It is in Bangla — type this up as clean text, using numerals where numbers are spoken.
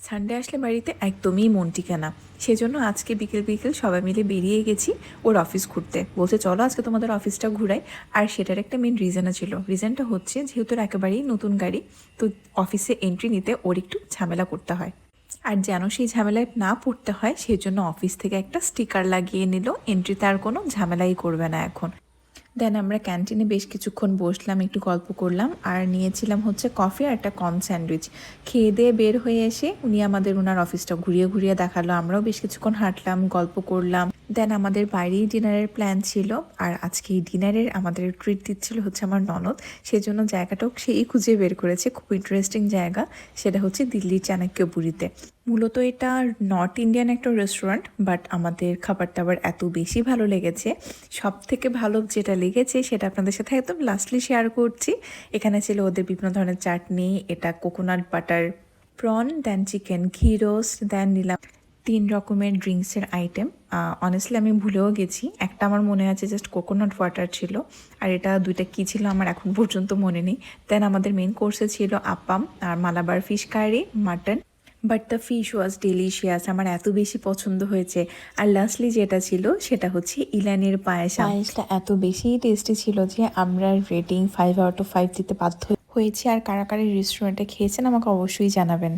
সানডে আসলে বাড়িতে একদমই মন টিকে না। সেজন্য আজকে বিকেল বিকেল সবাই মিলে বেরিয়ে গেছি ওর অফিস ঘুরতে। বলছে চলো আজকে তোমাদের অফিসটা ঘুরাই। আর সেটার একটা মেন রিজনও ছিল। রিজনটা হচ্ছে যেহেতু ওর একেবারেই নতুন গাড়ি, তো অফিসে এন্ট্রি নিতে ওর একটু ঝামেলা করতে হয়। আর যেন সেই ঝামেলায় না পড়তে হয় সেই জন্য অফিস থেকে একটা স্টিকার লাগিয়ে নিল, এন্ট্রিতে আর কোনো ঝামেলাই করবে না এখন। দেন আমরা ক্যান্টিনে বেশ কিছুক্ষণ বসলাম, একটু গল্প করলাম আর নিয়েছিলাম হচ্ছে কফি আর একটা কর্ন স্যান্ডউইচ। খেয়ে দিয়ে বের হয়ে এসে উনি আমাদের ওনার অফিসটা ঘুরিয়ে ঘুরিয়ে দেখালো। আমরাও বেশ কিছুক্ষণ হাঁটলাম, গল্প করলাম। দেন আমাদের বাইরেই ডিনারের প্ল্যান ছিল। আর আজকে এই ডিনারের আমাদের ট্রিট দিচ্ছিল হচ্ছে আমার ননদ। সেজন্য জায়গাটাও সেই খুঁজে বের করেছে, খুব ইন্টারেস্টিং জায়গা। সেটা হচ্ছে দিল্লির চাণক্যপুরীতে। মূলত এটা নর্থ ইন্ডিয়ান একটা রেস্টুরেন্ট, বাট আমাদের খাবার দাবার এত বেশি ভালো লেগেছে। সব থেকে ভালো যেটা লেগেছে সেটা আপনাদের সাথে একদম লাস্টলি শেয়ার করছি। এখানে ছিল ওদের বিভিন্ন ধরনের চাটনি, এটা coconut butter prawn, then chicken ghee roast, then নিলাম 3 রকমের ড্রিঙ্কসের আইটেম। অনেস্টলি আমি ভুলেও গেছি, একটা আমার মনে আছে জাস্ট কোকোনাট ওয়াটার ছিল, আর এটা দুইটা কী ছিল আমার এখন পর্যন্ত মনে নেই। দেন আমাদের মেন কোর্সে ছিল আপ্পাম আর Malabar fish curry, mutton. But the fish was delicious, আমার এত বেশি পছন্দ হয়েছে। আর লাস্টলি যেটা ছিল সেটা হচ্ছে ইলানের পায়েসটা এত বেশি টেস্টি ছিল যে আমরা রেটিং 5 আউট অফ 5 দিতে বাধ্য হয়েছি। আর কারা কারা রেস্টুরেন্টে খেয়েছেন আমাকে অবশ্যই জানাবেন।